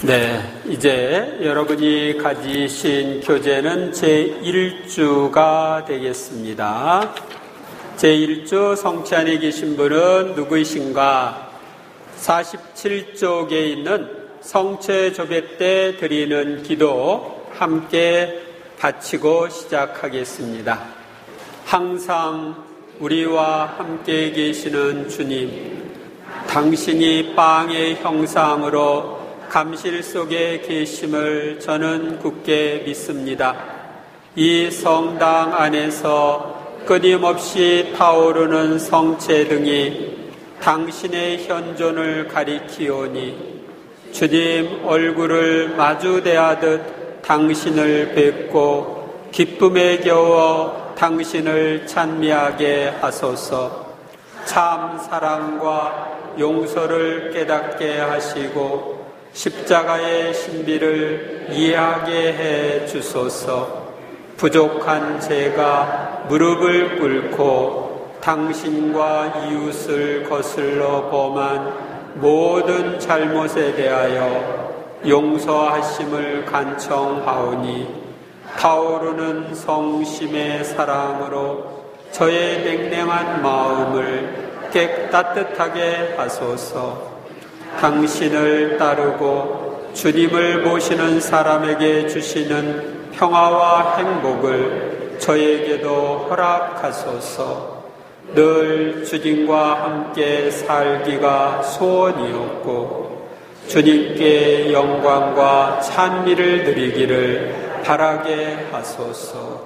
네, 이제 여러분이 가지신 교재는 제1주가 되겠습니다. 제1주 성취 안에 계신 분은 누구이신가? 47쪽에 있는 성체 조배 때 드리는 기도 함께 바치고 시작하겠습니다. 항상 우리와 함께 계시는 주님, 당신이 빵의 형상으로 감실 속에 계심을 저는 굳게 믿습니다. 이 성당 안에서 끊임없이 타오르는 성체 등이 당신의 현존을 가리키오니 주님 얼굴을 마주 대하듯 당신을 뵙고 기쁨에 겨워 당신을 찬미하게 하소서. 참 사랑과 용서를 깨닫게 하시고 십자가의 신비를 이해하게 해 주소서. 부족한 제가 무릎을 꿇고 당신과 이웃을 거슬러 범한 모든 잘못에 대하여 용서하심을 간청하오니 타오르는 성심의 사랑으로 저의 냉랭한 마음을 따뜻하게 하소서. 당신을 따르고 주님을 모시는 사람에게 주시는 평화와 행복을 저에게도 허락하소서. 늘 주님과 함께 살기가 소원이었고 주님께 영광과 찬미를 드리기를 바라게 하소서.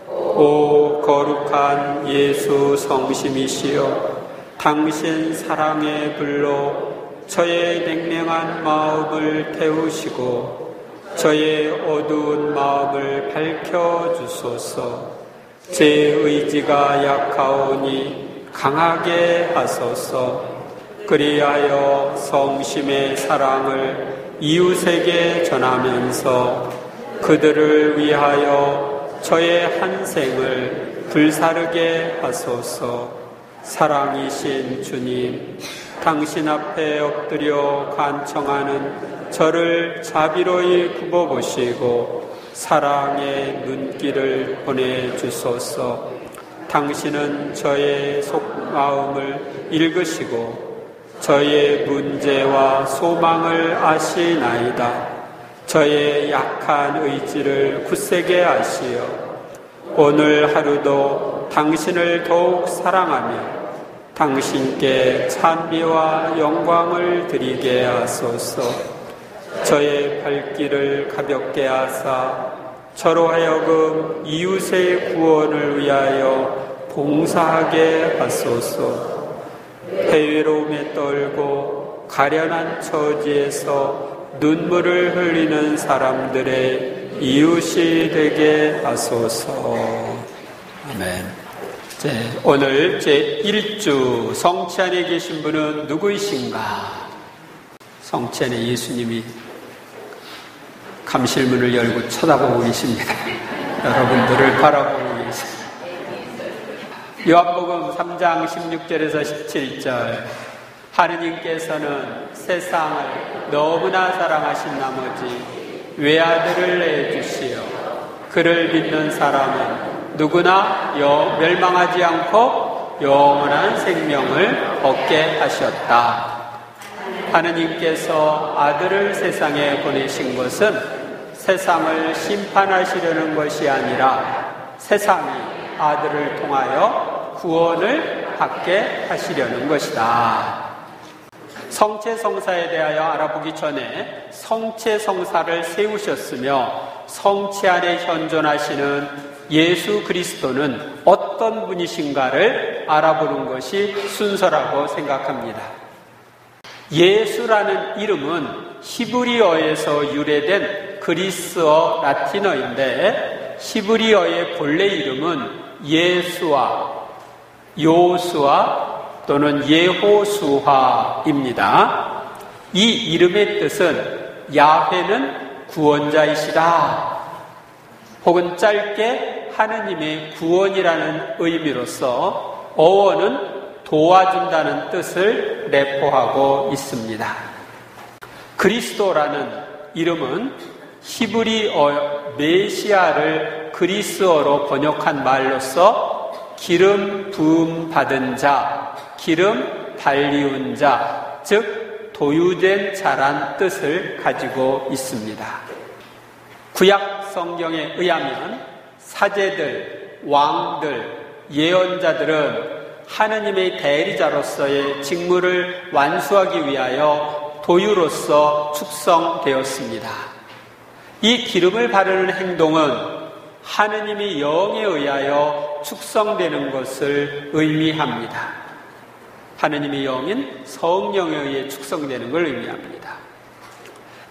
오 거룩한 예수 성심이시여, 당신 사랑의 불로 저의 냉랭한 마음을 태우시고 저의 어두운 마음을 밝혀주소서. 제 의지가 약하오니 강하게 하소서. 그리하여 성심의 사랑을 이웃에게 전하면서 그들을 위하여 저의 한 생을 불사르게 하소서. 사랑이신 주님, 당신 앞에 엎드려 간청하는 저를 자비로이 굽어보시고 사랑의 눈길을 보내주소서. 당신은 저의 속마음을 읽으시고 저의 문제와 소망을 아시나이다. 저의 약한 의지를 굳세게 하시어 오늘 하루도 당신을 더욱 사랑하며 당신께 찬미와 영광을 드리게 하소서. 저의 발길을 가볍게 하사 저로 하여금 이웃의 구원을 위하여 봉사하게 하소서. 해외로움에 떨고 가련한 처지에서 눈물을 흘리는 사람들의 이웃이 되게 하소서. 아멘. 오늘 제1주 성취 안에 계신 분은 누구이신가? 성취 안에 예수님이 감실문을 열고 쳐다보고 계십니다. 여러분들을 바라보고 계십니다. 요한복음 3장 16절에서 17절, 하느님께서는 세상을 너무나 사랑하신 나머지 외아들을 내주시어 그를 믿는 사람은 누구나 멸망하지 않고 영원한 생명을 얻게 하셨다. 하느님께서 아들을 세상에 보내신 것은 세상을 심판하시려는 것이 아니라 세상이 아들을 통하여 구원을 받게 하시려는 것이다. 성체성사에 대하여 알아보기 전에 성체성사를 세우셨으며 성체 안에 현존하시는 예수 그리스도는 어떤 분이신가를 알아보는 것이 순서라고 생각합니다. 예수라는 이름은 히브리어에서 유래된 그리스어 라틴어인데 히브리어의 본래 이름은 예수아, 요수아 또는 예호수아입니다. 이 이름의 뜻은 야훼는 구원자이시다, 혹은 짧게 하느님의 구원이라는 의미로서 어원은 도와준다는 뜻을 내포하고 있습니다. 그리스도라는 이름은 히브리어 메시아를 그리스어로 번역한 말로서 기름 부음 받은 자, 기름 발리운 자, 즉 도유된 자란 뜻을 가지고 있습니다. 구약 성경에 의하면 사제들, 왕들, 예언자들은 하느님의 대리자로서의 직무를 완수하기 위하여 도유로서 축성되었습니다. 이 기름을 바르는 행동은 하느님이 영에 의하여 축성되는 것을 의미합니다. 하느님의 영인 성령에 의해 축성되는 걸 의미합니다.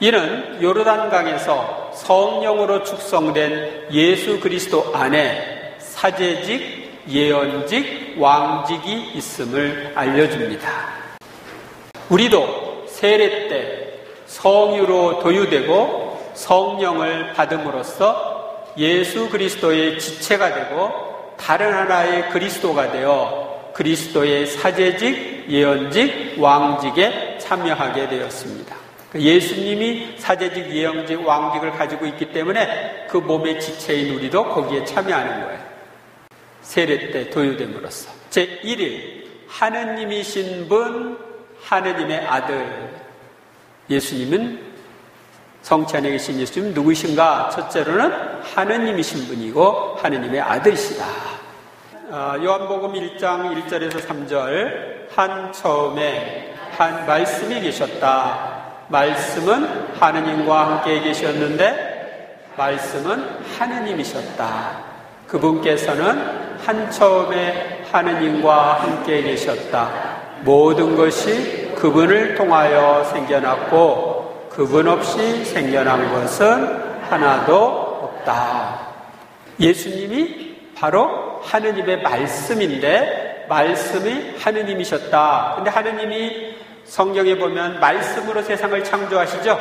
이는 요르단강에서 성령으로 축성된 예수 그리스도 안에 사제직, 예언직, 왕직이 있음을 알려줍니다. 우리도 세례 때 성유로 도유되고 성령을 받음으로써 예수 그리스도의 지체가 되고 다른 하나의 그리스도가 되어 그리스도의 사제직, 예언직, 왕직에 참여하게 되었습니다. 예수님이 사제직, 예언직, 왕직을 가지고 있기 때문에 그 몸의 지체인 우리도 거기에 참여하는 거예요. 세례 때 도유됨으로써. 제1일 하느님이신 분, 하느님의 아들. 예수님은, 성체 안에 계신 예수님 누구신가? 첫째로는 하느님이신 분이고 하느님의 아들이시다. 요한복음 1장 1절에서 3절. 한 처음에 한 말씀이 계셨다. 말씀은 하느님과 함께 계셨는데 말씀은 하느님이셨다. 그분께서는 한 처음에 하느님과 함께 계셨다. 모든 것이 그분을 통하여 생겨났고 그분 없이 생겨난 것은 하나도 없다. 예수님이 바로 하느님의 말씀인데 말씀이 하느님이셨다. 근데 하느님이 성경에 보면 말씀으로 세상을 창조하시죠.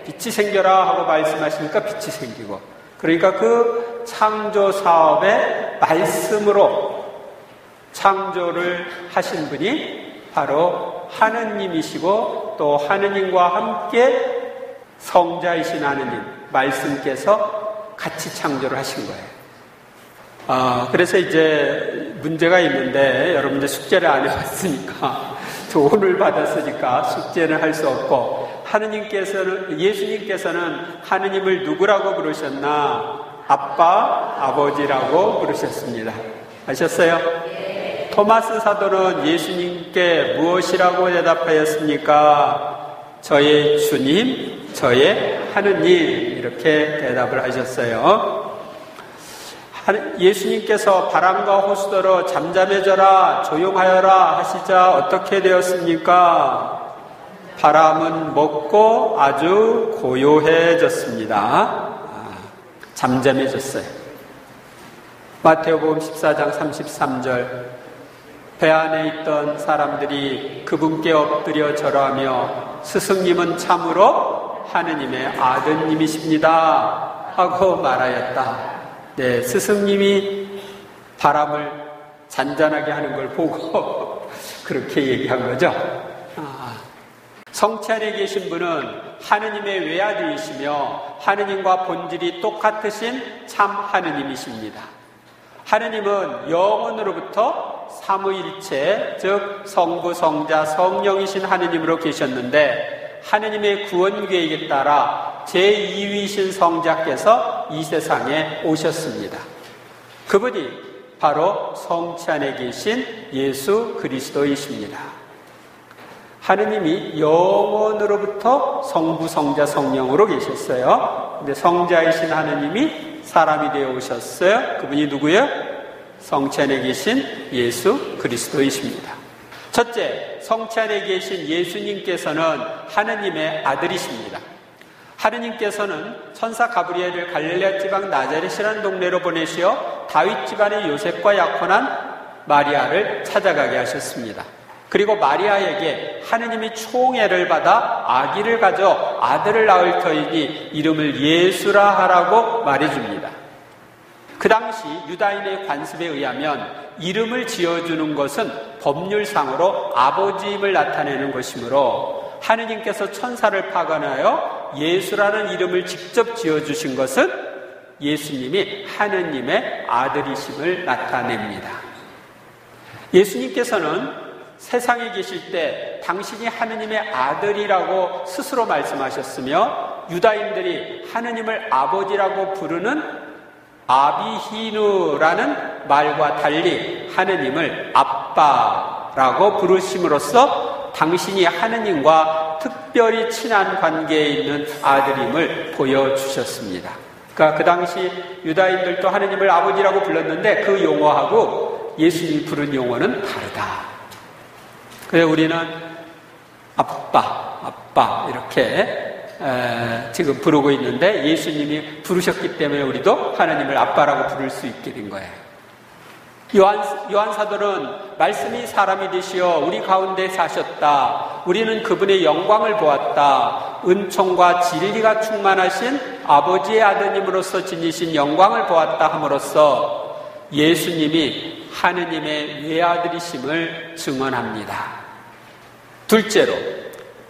빛이 생겨라 하고 말씀하시니까 빛이 생기고, 그러니까 그 창조 사업의 말씀으로 창조를 하신 분이 바로 하느님이시고 또 하느님과 함께 성자이신 하느님, 말씀께서 같이 창조를 하신 거예요. 그래서 이제 문제가 있는데 여러분들 숙제를 안 해봤으니까 오늘 받았으니까 숙제는 할 수 없고, 예수님께서는 하느님을 누구라고 부르셨나? 아빠, 아버지라고 부르셨습니다. 아셨어요? 네. 토마스 사도는 예수님께 무엇이라고 대답하였습니까? 저의 주님, 저의 하느님, 이렇게 대답을 하셨어요. 예수님께서 바람과 호수더러 잠잠해져라, 조용하여라 하시자 어떻게 되었습니까? 바람은 먹고 아주 고요해졌습니다. 잠잠해졌어요. 마태복음 14장 33절. 배 안에 있던 사람들이 그분께 엎드려 절하며 스승님은 참으로 하느님의 아드님이십니다 하고 말하였다. 네, 스승님이 바람을 잔잔하게 하는 걸 보고 그렇게 얘기한 거죠. 성체 안에 계신 분은 하느님의 외아들이시며 하느님과 본질이 똑같으신 참 하느님이십니다. 하느님은 영원으로부터 삼위일체, 즉 성부, 성자, 성령이신 하느님으로 계셨는데 하느님의 구원 계획에 따라 제2위이신 성자께서 이 세상에 오셨습니다. 그분이 바로 성체 안에 계신 예수 그리스도이십니다. 하느님이 영원으로부터 성부, 성자, 성령으로 계셨어요. 근데 성자이신 하느님이 사람이 되어 오셨어요. 그분이 누구예요? 성체 안에 계신 예수 그리스도이십니다. 첫째, 성체 안에 계신 예수님께서는 하느님의 아들이십니다. 하느님께서는 천사 가브리엘을 갈릴레아 지방 나자렛이라는 동네로 보내시어 다윗 집안의 요셉과 약혼한 마리아를 찾아가게 하셨습니다. 그리고 마리아에게 하느님이 총애를 받아 아기를 가져 아들을 낳을 터이니 이름을 예수라 하라고 말해줍니다. 그 당시 유다인의 관습에 의하면 이름을 지어주는 것은 법률상으로 아버지임을 나타내는 것이므로 하느님께서 천사를 파견하여 예수라는 이름을 직접 지어주신 것은 예수님이 하느님의 아들이심을 나타냅니다. 예수님께서는 세상에 계실 때 당신이 하느님의 아들이라고 스스로 말씀하셨으며 유다인들이 하느님을 아버지라고 부르는 아비히누라는 말과 달리 하느님을 아빠라고 부르심으로써 당신이 하느님과 특별히 친한 관계에 있는 아들임을 보여주셨습니다. 그러니까 그 당시 유다인들도 하느님을 아버지라고 불렀는데 그 용어하고 예수님이 부른 용어는 다르다. 그래서 우리는 아빠 이렇게 지금 부르고 있는데 예수님이 부르셨기 때문에 우리도 하나님을 아빠라고 부를 수 있게 된 거예요. 요한 사도는 말씀이 사람이 되시어 우리 가운데 사셨다. 우리는 그분의 영광을 보았다. 은총과 진리가 충만하신 아버지의 아드님으로서 지니신 영광을 보았다 함으로써 예수님이 하느님의 외아들이심을 증언합니다. 둘째로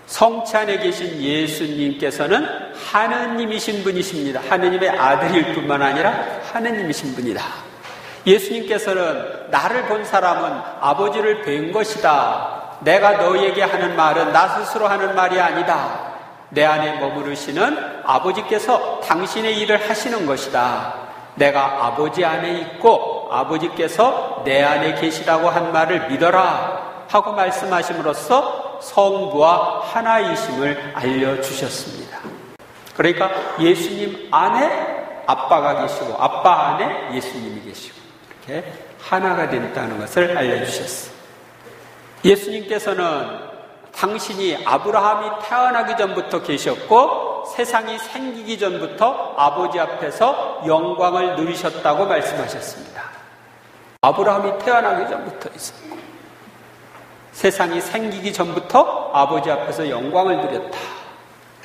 성체 안에 계신 예수님께서는 하느님이신 분이십니다. 하느님의 아들일 뿐만 아니라 하느님이신 분이다. 예수님께서는 나를 본 사람은 아버지를 뵌 것이다. 내가 너희에게 하는 말은 나 스스로 하는 말이 아니다. 내 안에 머무르시는 아버지께서 당신의 일을 하시는 것이다. 내가 아버지 안에 있고 아버지께서 내 안에 계시다고 한 말을 믿어라 하고 말씀하심으로써 성부와 하나이심을 알려주셨습니다. 그러니까 예수님 안에 아빠가 계시고 아빠 안에 예수님이 계시고 이렇게 하나가 된다는 것을 알려주셨어요. 예수님께서는 당신이 아브라함이 태어나기 전부터 계셨고 세상이 생기기 전부터 아버지 앞에서 영광을 누리셨다고 말씀하셨습니다. 아브라함이 태어나기 전부터 있었고 세상이 생기기 전부터 아버지 앞에서 영광을 누렸다.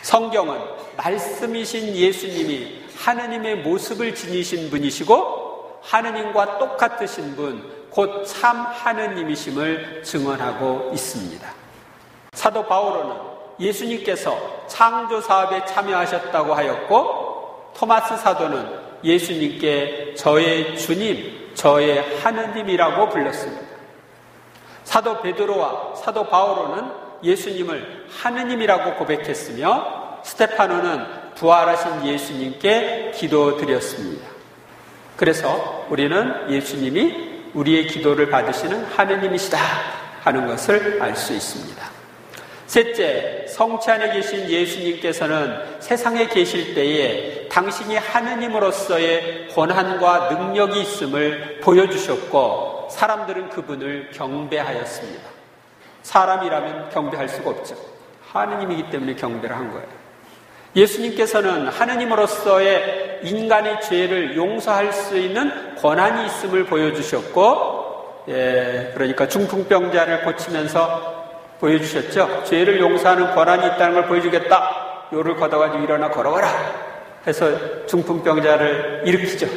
성경은 말씀이신 예수님이 하느님의 모습을 지니신 분이시고 하느님과 똑같으신 분, 곧 참 하느님이심을 증언하고 있습니다. 사도 바오로는 예수님께서 창조 사업에 참여하셨다고 하였고 토마스 사도는 예수님께 저의 주님, 저의 하느님이라고 불렀습니다. 사도 베드로와 사도 바오로는 예수님을 하느님이라고 고백했으며 스테파노는 부활하신 예수님께 기도드렸습니다. 그래서 우리는 예수님이 우리의 기도를 받으시는 하느님이시다 하는 것을 알 수 있습니다. 셋째, 성체 안에 계신 예수님께서는 세상에 계실 때에 당신이 하느님으로서의 권한과 능력이 있음을 보여주셨고 사람들은 그분을 경배하였습니다. 사람이라면 경배할 수가 없죠. 하느님이기 때문에 경배를 한 거예요. 예수님께서는 하느님으로서의 인간의 죄를 용서할 수 있는 권한이 있음을 보여주셨고 그러니까 중풍병자를 고치면서 보여주셨죠. 죄를 용서하는 권한이 있다는 걸 보여주겠다. 요를 걷어가지고 일어나 걸어가라 해서 중풍병자를 일으키죠.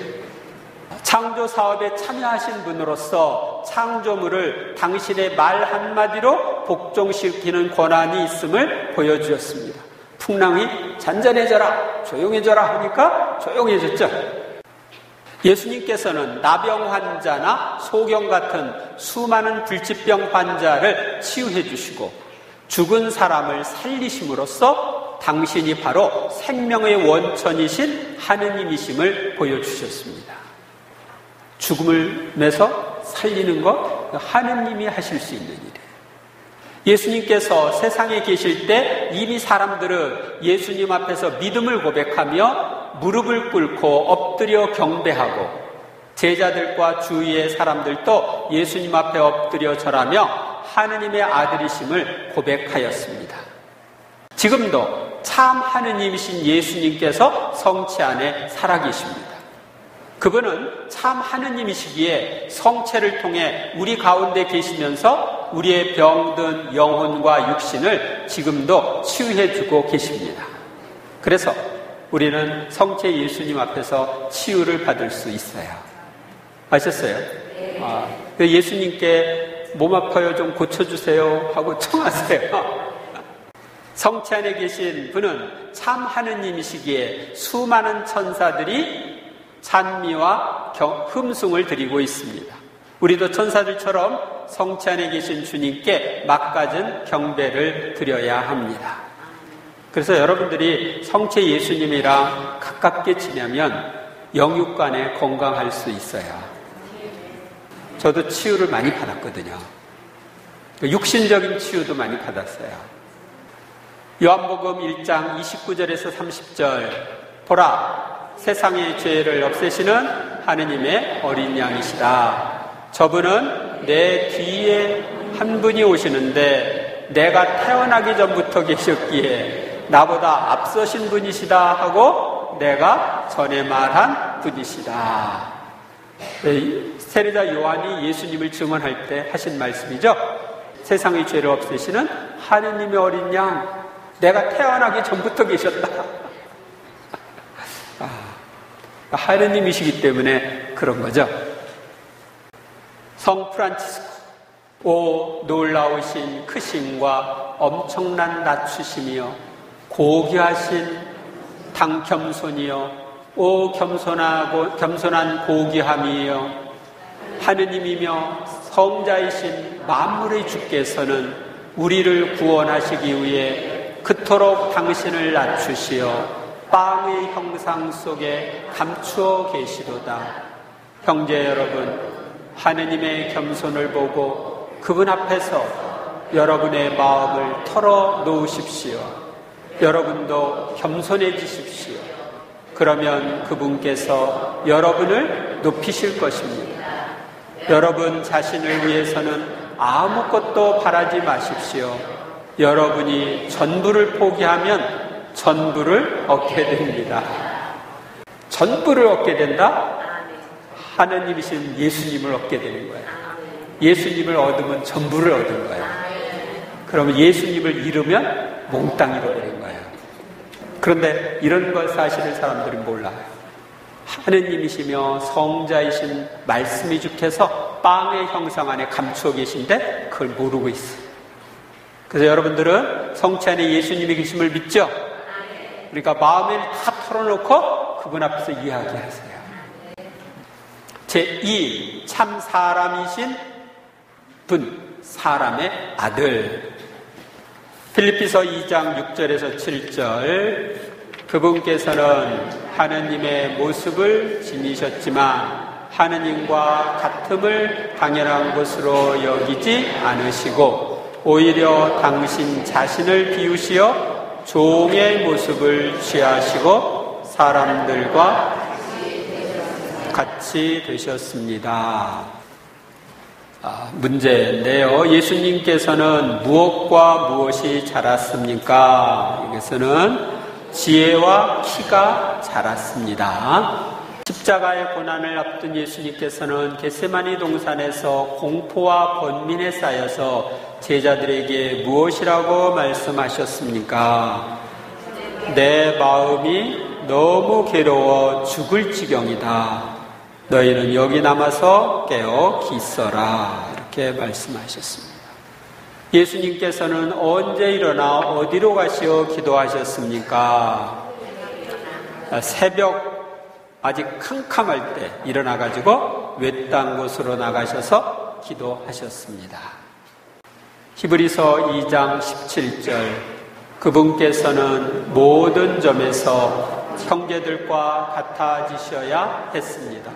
창조 사업에 참여하신 분으로서 창조물을 당신의 말 한마디로 복종시키는 권한이 있음을 보여주셨습니다. 풍랑이 잔잔해져라, 조용해져라 하니까 조용해졌죠. 예수님께서는 나병 환자나 소경 같은 수많은 불치병 환자를 치유해 주시고 죽은 사람을 살리심으로써 당신이 바로 생명의 원천이신 하느님이심을 보여주셨습니다. 죽음을 내서 살리는 것 하느님이 하실 수 있는 일이에요. 예수님께서 세상에 계실 때 이미 사람들은 예수님 앞에서 믿음을 고백하며 무릎을 꿇고 엎드려 경배하고 제자들과 주위의 사람들도 예수님 앞에 엎드려 절하며 하느님의 아들이심을 고백하였습니다. 지금도 참 하느님이신 예수님께서 성체 안에 살아계십니다. 그분은 참 하느님이시기에 성체를 통해 우리 가운데 계시면서 우리의 병든 영혼과 육신을 지금도 치유해주고 계십니다. 그래서 우리는 성체 예수님 앞에서 치유를 받을 수 있어요. 아셨어요? 예수님께 몸 아파요 좀 고쳐주세요 하고 청하세요. 성체 안에 계신 분은 참 하느님이시기에 수많은 천사들이 찬미와 흠숭을 드리고 있습니다. 우리도 천사들처럼 성체 안에 계신 주님께 막가진 경배를 드려야 합니다. 그래서 여러분들이 성체 예수님이랑 가깝게 지내면 영육간에 건강할 수 있어요. 저도 치유를 많이 받았거든요. 육신적인 치유도 많이 받았어요. 요한복음 1장 29절에서 30절 보라, 세상의 죄를 없애시는 하느님의 어린 양이시다. 저분은 내 뒤에 한 분이 오시는데 내가 태어나기 전부터 계셨기에 나보다 앞서신 분이시다 하고 내가 전에 말한 분이시다. 세례자 요한이 예수님을 증언할 때 하신 말씀이죠. 세상의 죄를 없애시는 하느님의 어린 양, 내가 태어나기 전부터 계셨다. 하느님이시기 때문에 그런 거죠. 성 프란치스코, 오 놀라우신 크심과 엄청난 낮추심이여, 고귀하신 당겸손이여, 오 겸손한 고귀함이여, 하느님이며 성자이신 만물의 주께서는 우리를 구원하시기 위해 그토록 당신을 낮추시어 빵의 형상 속에 감추어 계시도다. 형제 여러분, 하느님의 겸손을 보고 그분 앞에서 여러분의 마음을 털어 놓으십시오. 여러분도 겸손해지십시오. 그러면 그분께서 여러분을 높이실 것입니다. 여러분 자신을 위해서는 아무것도 바라지 마십시오. 여러분이 전부를 포기하면 전부를 얻게 됩니다. 전부를 얻게 된다? 하나님이신 예수님을 얻게 되는 거예요. 예수님을 얻으면 전부를 얻은 거예요. 그러면 예수님을 잃으면 몽땅 잃어버린 거예요. 그런데 이런 걸 사실을 사람들이 몰라요. 하느님이시며 성자이신 말씀이 주께서 빵의 형상 안에 감추어 계신데 그걸 모르고 있어요. 그래서 여러분들은 성체 안에 예수님이 계심을 믿죠? 그러니까 마음을 다 털어놓고 그분 앞에서 이야기하세요. 제2, 참 사람이신 분, 사람의 아들. 필립비서 2장 6절에서 7절, 그분께서는 하느님의 모습을 지니셨지만 하느님과 같음을 당연한 것으로 여기지 않으시고 오히려 당신 자신을 비우시어 종의 모습을 취하시고 사람들과 같이 되셨습니다. 문제인데요. 예수님께서는 무엇과 무엇이 자랐습니까? 여기서는 지혜와 키가 자랐습니다. 십자가의 고난을 앞둔 예수님께서는 겟세마니 동산에서 공포와 번민에 쌓여서 제자들에게 무엇이라고 말씀하셨습니까? 내 마음이 너무 괴로워 죽을 지경이다. 너희는 여기 남아서 깨어 기써라. 이렇게 말씀하셨습니다. 예수님께서는 언제 일어나 어디로 가시어 기도하셨습니까? 새벽 아직 캄캄할 때 일어나가지고 외딴 곳으로 나가셔서 기도하셨습니다. 히브리서 2장 17절, 그분께서는 모든 점에서 형제들과 같아지셔야 했습니다.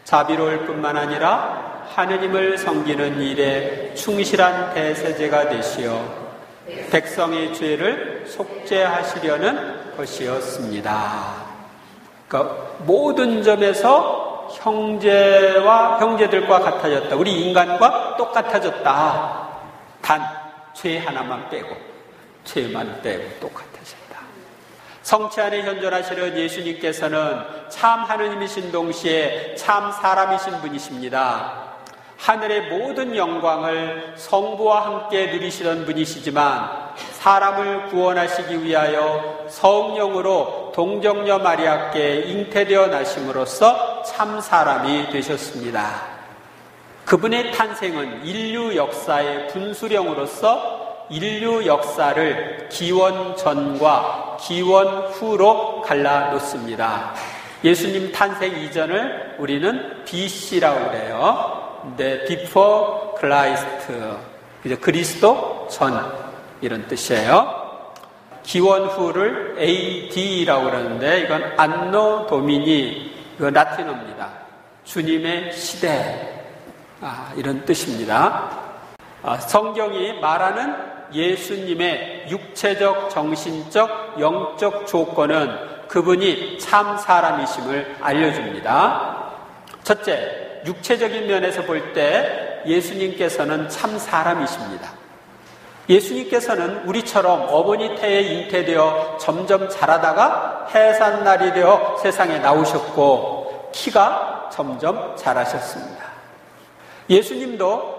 자비로울 뿐만 아니라 하느님을 섬기는 일에 충실한 대세제가 되시어 백성의 죄를 속죄하시려는 것이었습니다. 그러니까 모든 점에서 형제들과 같아졌다. 우리 인간과 똑같아졌다. 단 죄 하나만 빼고, 죄만 빼고 똑같아졌다. 성체 안에 현존하시는 예수님께서는 참 하느님이신 동시에 참 사람이신 분이십니다. 하늘의 모든 영광을 성부와 함께 누리시던 분이시지만 사람을 구원하시기 위하여 성령으로 동정녀 마리아께 잉태되어 나심으로써 참 사람이 되셨습니다. 그분의 탄생은 인류 역사의 분수령으로서 인류 역사를 기원 전과 기원 후로 갈라놓습니다. 예수님 탄생 이전을 우리는 BC라고 그래요. 근데 Before Christ, 그리스도 전 이런 뜻이에요. 기원 후를 AD라고 그러는데 이건 안노 도미니, 이거 라틴어입니다. 주님의 시대, 이런 뜻입니다. 성경이 말하는 예수님의 육체적, 정신적, 영적 조건은 그분이 참 사람이심을 알려줍니다. 첫째, 육체적인 면에서 볼 때 예수님께서는 참 사람이십니다. 예수님께서는 우리처럼 어머니 태에 잉태되어 점점 자라다가 해산날이 되어 세상에 나오셨고 키가 점점 자라셨습니다. 예수님도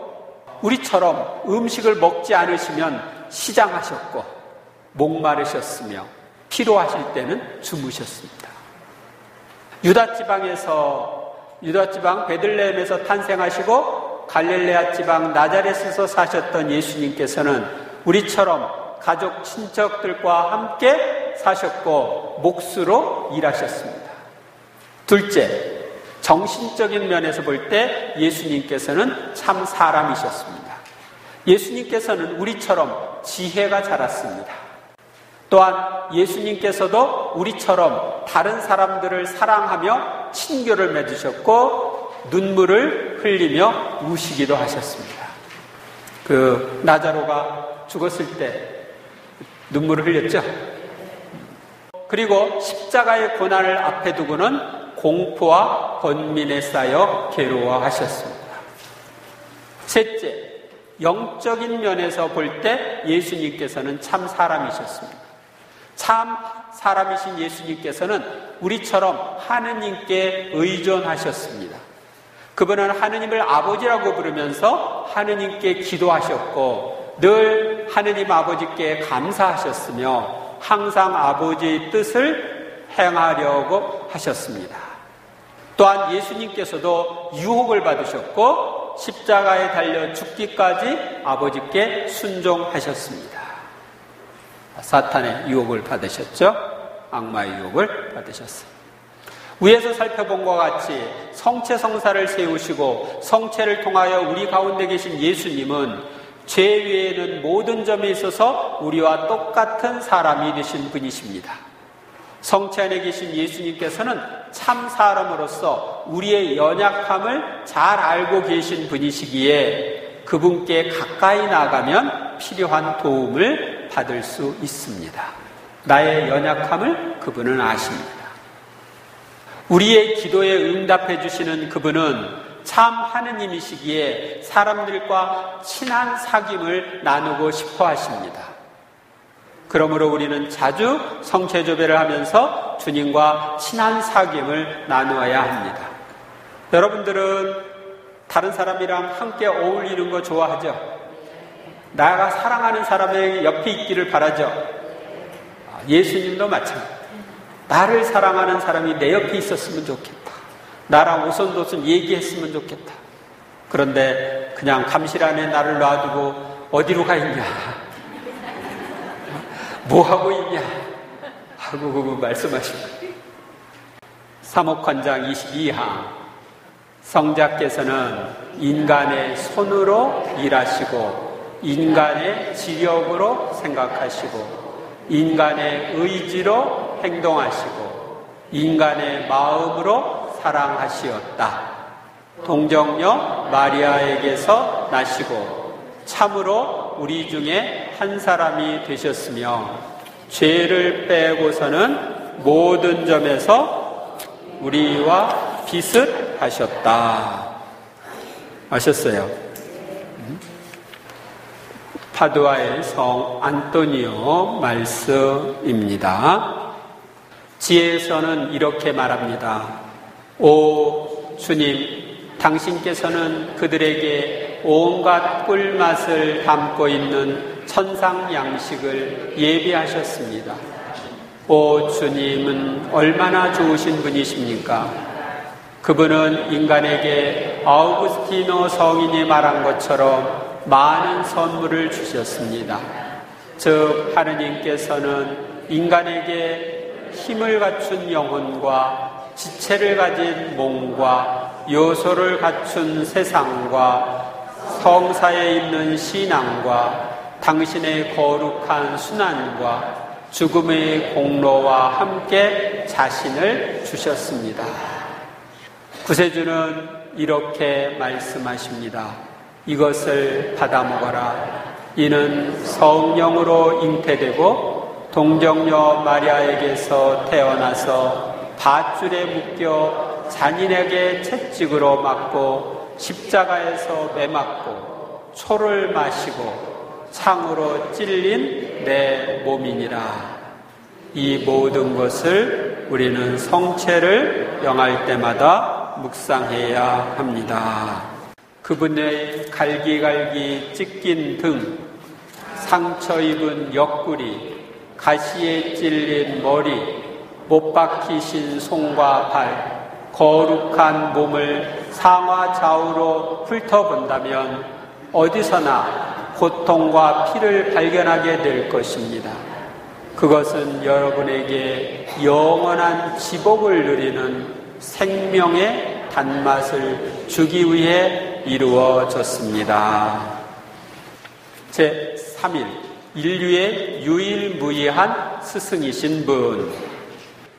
우리처럼 음식을 먹지 않으시면 시장하셨고 목마르셨으며 피로하실 때는 주무셨습니다. 유다 지방 베들레헴에서 탄생하시고 갈릴레아 지방 나자렛에서 사셨던 예수님께서는 우리처럼 가족 친척들과 함께 사셨고 몫으로 일하셨습니다. 둘째, 정신적인 면에서 볼 때 예수님께서는 참 사람이셨습니다. 예수님께서는 우리처럼 지혜가 자랐습니다. 또한 예수님께서도 우리처럼 다른 사람들을 사랑하며 친교를 맺으셨고 눈물을 흘리며 우시기도 하셨습니다. 나자로가 죽었을 때 눈물을 흘렸죠. 그리고 십자가의 고난을 앞에 두고는 공포와 번민에 쌓여 괴로워하셨습니다. 셋째, 영적인 면에서 볼 때 예수님께서는 참 사람이셨습니다. 참 사람이신 예수님께서는 우리처럼 하느님께 의존하셨습니다. 그분은 하느님을 아버지라고 부르면서 하느님께 기도하셨고 늘 하느님 아버지께 감사하셨으며 항상 아버지의 뜻을 행하려고 하셨습니다. 또한 예수님께서도 유혹을 받으셨고 십자가에 달려 죽기까지 아버지께 순종하셨습니다. 사탄의 유혹을 받으셨죠? 악마의 유혹을 받으셨어요. 위에서 살펴본 것과 같이 성체 성사를 세우시고 성체를 통하여 우리 가운데 계신 예수님은 죄 외에는 모든 점에 있어서 우리와 똑같은 사람이 되신 분이십니다. 성체 안에 계신 예수님께서는 참 사람으로서 우리의 연약함을 잘 알고 계신 분이시기에 그분께 가까이 나가면 필요한 도움을 받을 수 있습니다. 나의 연약함을 그분은 아십니다. 우리의 기도에 응답해 주시는 그분은 참 하느님이시기에 사람들과 친한 사귐을 나누고 싶어 하십니다. 그러므로 우리는 자주 성체조배를 하면서 주님과 친한 사귐을 나누어야 합니다. 여러분들은 다른 사람이랑 함께 어울리는 거 좋아하죠? 나가 사랑하는 사람의 옆에 있기를 바라죠? 예수님도 마찬가지입니다. 나를 사랑하는 사람이 내 옆에 있었으면 좋겠다. 나랑 오손도손 얘기했으면 좋겠다. 그런데 그냥 감실 안에 나를 놔두고 어디로 가 있냐? 뭐 하고 있냐? 하고 말씀하십니다. 사목관장 22항 성자께서는 인간의 손으로 일하시고 인간의 지력으로 생각하시고 인간의 의지로 행동하시고 인간의 마음으로 사랑하시었다. 동정녀 마리아에게서 나시고 참으로 우리 중에 한 사람이 되셨으며 죄를 빼고서는 모든 점에서 우리와 비슷하셨다. 아셨어요? 파두아의 성 안토니오 말씀입니다. 지혜에서는 이렇게 말합니다. 오 주님, 당신께서는 그들에게 온갖 꿀맛을 담고 있는 천상 양식을 예비하셨습니다. 오 주님은 얼마나 좋으신 분이십니까? 그분은 인간에게 아우구스티노 성인이 말한 것처럼 많은 선물을 주셨습니다. 즉 하느님께서는 인간에게 힘을 갖춘 영혼과 지체를 가진 몸과 요소를 갖춘 세상과 성사에 있는 신앙과 당신의 거룩한 순환과 죽음의 공로와 함께 자신을 주셨습니다. 구세주는 이렇게 말씀하십니다. 이것을 받아 먹어라. 이는 성령으로 잉태되고 동정녀 마리아에게서 태어나서 밧줄에 묶여 잔인하게 채찍으로 맞고 십자가에서 매맞고 초를 마시고 창으로 찔린 내 몸이니라. 이 모든 것을 우리는 성체를 영할 때마다 묵상해야 합니다. 그분의 갈기갈기 찢긴 등, 상처 입은 옆구리, 가시에 찔린 머리, 못 박히신 손과 발, 거룩한 몸을 상하 좌우로 훑어본다면 어디서나 고통과 피를 발견하게 될 것입니다. 그것은 여러분에게 영원한 지복을 누리는 생명의 단맛을 주기 위해 이루어졌습니다. 제3일, 인류의 유일무이한 스승이신 분.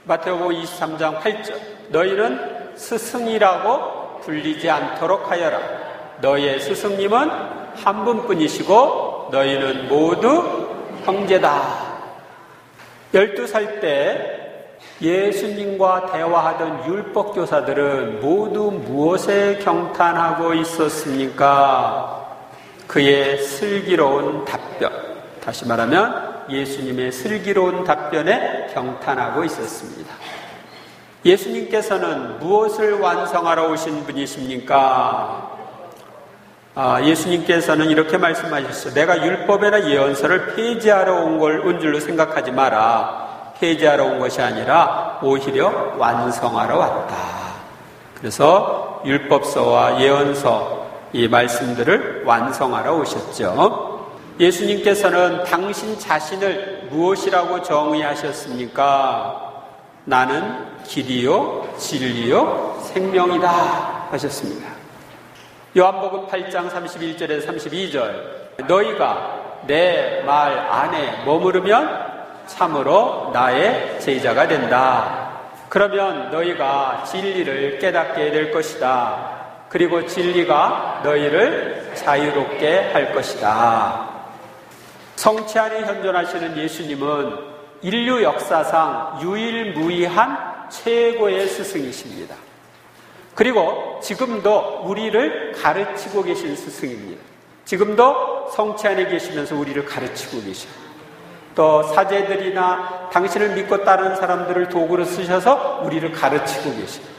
마태복음 23장 8절. 너희는 스승이라고 불리지 않도록 하여라. 너희의 스승님은 한 분뿐이시고 너희는 모두 형제다. 12살 때 예수님과 대화하던 율법교사들은 모두 무엇에 경탄하고 있었습니까? 그의 슬기로운 답변. 다시 말하면 예수님의 슬기로운 답변에 경탄하고 있었습니다. 예수님께서는 무엇을 완성하러 오신 분이십니까? 예수님께서는 이렇게 말씀하셨어요. 내가 율법이나 예언서를 폐지하러 온 줄로 생각하지 마라. 폐지하러 온 것이 아니라 오히려 완성하러 왔다. 그래서 율법서와 예언서, 이 말씀들을 완성하러 오셨죠. 예수님께서는 당신 자신을 무엇이라고 정의하셨습니까? 나는 길이요, 진리요, 생명이다 하셨습니다. 요한복음 8장 31절에서 32절. 너희가 내 말 안에 머무르면 참으로 나의 제자가 된다. 그러면 너희가 진리를 깨닫게 될 것이다. 그리고 진리가 너희를 자유롭게 할 것이다. 성체 안에 현존하시는 예수님은 인류 역사상 유일무이한 최고의 스승이십니다. 그리고 지금도 우리를 가르치고 계신 스승입니다. 지금도 성체 안에 계시면서 우리를 가르치고 계십니다. 또 사제들이나 당신을 믿고 따르는 사람들을 도구로 쓰셔서 우리를 가르치고 계십니다.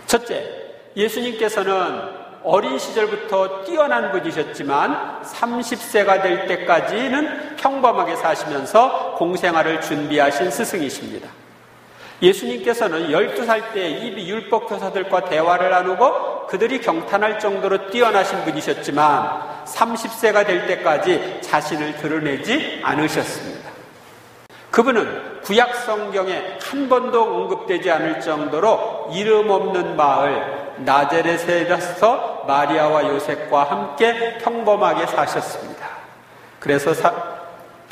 첫째, 예수님께서는 어린 시절부터 뛰어난 분이셨지만 30세가 될 때까지는 평범하게 사시면서 공생활을 준비하신 스승이십니다. 예수님께서는 12살 때 이 율법교사들과 대화를 나누고 그들이 경탄할 정도로 뛰어나신 분이셨지만 30세가 될 때까지 자신을 드러내지 않으셨습니다. 그분은 구약 성경에 한 번도 언급되지 않을 정도로 이름 없는 마을 나자렛에서 마리아와 요셉과 함께 평범하게 사셨습니다. 그래서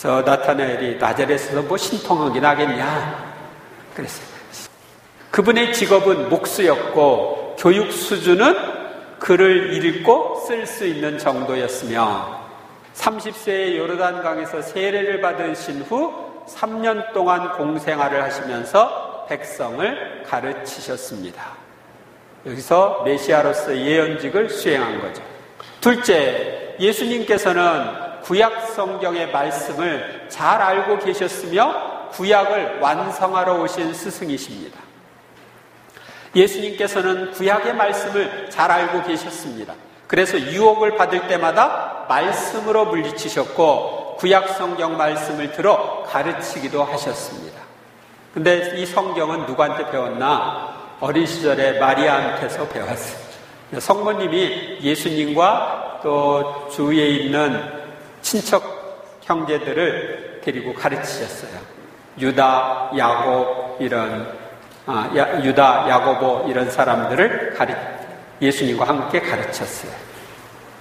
나타나엘이 나자렛에서 뭐 신통하긴 하겠냐 그랬어요. 그분의 직업은 목수였고 교육 수준은 글을 읽고 쓸 수 있는 정도였으며 30세의 요르단강에서 세례를 받으신 후 3년 동안 공생활을 하시면서 백성을 가르치셨습니다. 여기서 메시아로서의 예언직을 수행한 거죠. 둘째, 예수님께서는 구약 성경의 말씀을 잘 알고 계셨으며 구약을 완성하러 오신 스승이십니다. 예수님께서는 구약의 말씀을 잘 알고 계셨습니다. 그래서 유혹을 받을 때마다 말씀으로 물리치셨고 구약 성경 말씀을 들어 가르치기도 하셨습니다. 근데 이 성경은 누구한테 배웠나? 어린 시절에 마리아한테서 배웠어요. 성모님이 예수님과 또 주위에 있는 친척 형제들을 데리고 가르치셨어요. 유다, 야곱 유다, 야고보 이런 사람들을 예수님과 함께 가르쳤어요.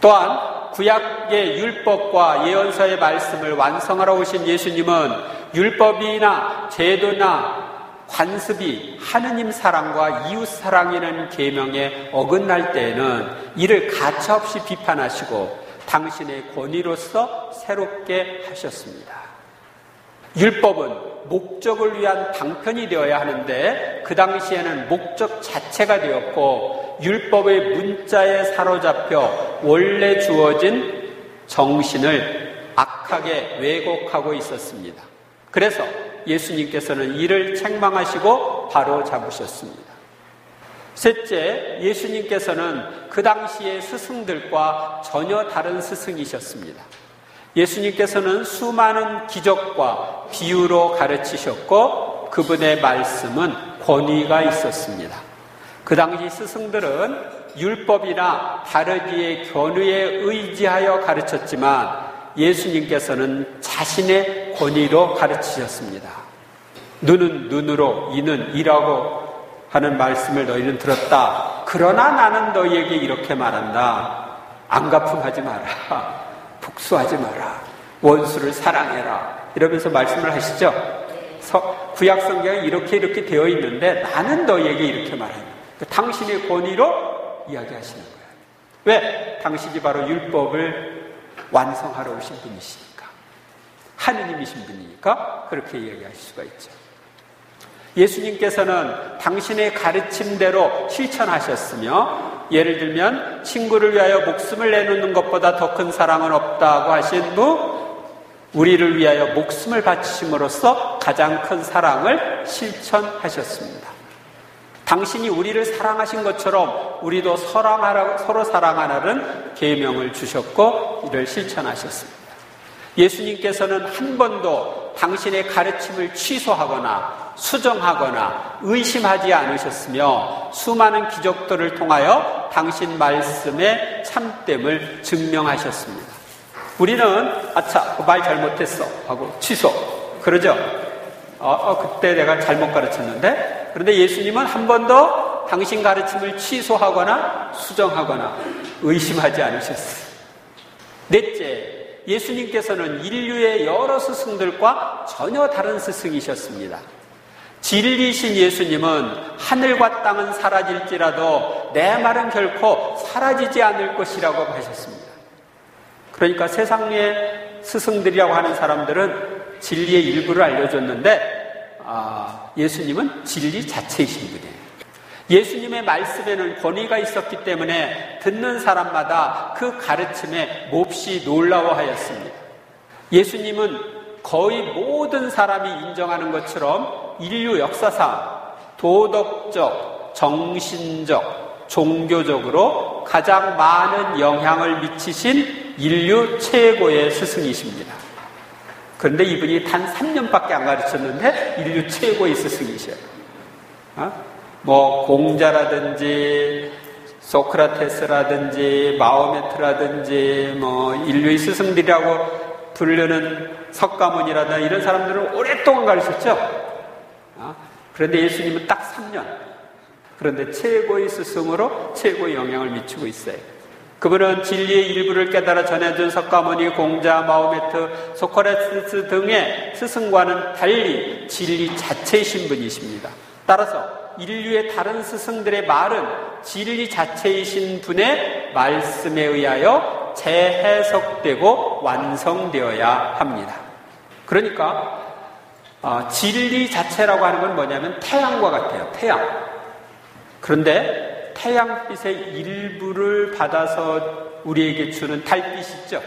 또한 구약의 율법과 예언서의 말씀을 완성하러 오신 예수님은 율법이나 제도나 관습이 하느님 사랑과 이웃 사랑이라는 계명에 어긋날 때에는 이를 가차없이 비판하시고 당신의 권위로서 새롭게 하셨습니다. 율법은 목적을 위한 방편이 되어야 하는데 그 당시에는 목적 자체가 되었고 율법의 문자에 사로잡혀 원래 주어진 정신을 악하게 왜곡하고 있었습니다. 그래서 예수님께서는 이를 책망하시고 바로 잡으셨습니다. 셋째, 예수님께서는 그 당시의 스승들과 전혀 다른 스승이셨습니다. 예수님께서는 수많은 기적과 비유로 가르치셨고 그분의 말씀은 권위가 있었습니다. 그 당시 스승들은 율법이나 다르기의 견해에 의지하여 가르쳤지만 예수님께서는 자신의 권위로 가르치셨습니다. 눈은 눈으로 이는 이라고 하는 말씀을 너희는 들었다. 그러나 나는 너희에게 이렇게 말한다. 안가품하지 마라. 복수하지 마라. 원수를 사랑해라. 이러면서 말씀을 하시죠. 구약 성경에 이렇게 되어 있는데 나는 너희에게 이렇게 말한다. 당신의 권위로 이야기하시는 거예요. 왜? 당신이 바로 율법을 완성하러 오신 분이시니까. 하느님이신 분이니까 그렇게 이야기하실 수가 있죠. 예수님께서는 당신의 가르침대로 실천하셨으며 예를 들면 친구를 위하여 목숨을 내놓는 것보다 더 큰 사랑은 없다고 하신 분, 우리를 위하여 목숨을 바치심으로써 가장 큰 사랑을 실천하셨습니다. 당신이 우리를 사랑하신 것처럼 우리도 서로 사랑하라는 계명을 주셨고 이를 실천하셨습니다. 예수님께서는 한 번도 당신의 가르침을 취소하거나 수정하거나 의심하지 않으셨으며 수많은 기적들을 통하여 당신 말씀의 참됨을 증명하셨습니다. 우리는 그 말 잘못했어 하고 취소 그러죠. 그때 내가 잘못 가르쳤는데, 그런데 예수님은 한 번도 당신 가르침을 취소하거나 수정하거나 의심하지 않으셨어요. 넷째, 예수님께서는 인류의 여러 스승들과 전혀 다른 스승이셨습니다. 진리신 예수님은 하늘과 땅은 사라질지라도 내 말은 결코 사라지지 않을 것이라고 하셨습니다. 그러니까 세상의 스승들이라고 하는 사람들은 진리의 일부를 알려줬는데 예수님은 진리 자체이신 분이에요. 예수님의 말씀에는 권위가 있었기 때문에 듣는 사람마다 그 가르침에 몹시 놀라워하였습니다. 예수님은 거의 모든 사람이 인정하는 것처럼 인류 역사상 도덕적, 정신적, 종교적으로 가장 많은 영향을 미치신 인류 최고의 스승이십니다. 그런데 이분이 단 3년밖에 안 가르쳤는데 인류 최고의 스승이셔요. 공자라든지 소크라테스라든지 마호메트라든지 인류의 스승들이라고 부르는 석가모니라든지 이런 사람들은 오랫동안 가르쳤죠. 그런데 예수님은 딱 3년. 그런데 최고의 스승으로 최고의 영향을 미치고 있어요. 그분은 진리의 일부를 깨달아 전해준 석가모니, 공자, 마호메트, 소크라테스 등의 스승과는 달리 진리 자체이신 분이십니다. 따라서 인류의 다른 스승들의 말은 진리 자체이신 분의 말씀에 의하여 재해석되고 완성되어야 합니다. 그러니까 진리 자체라고 하는 건 뭐냐면 태양과 같아요. 태양. 그런데 태양빛의 일부를 받아서 우리에게 주는 달빛 있죠?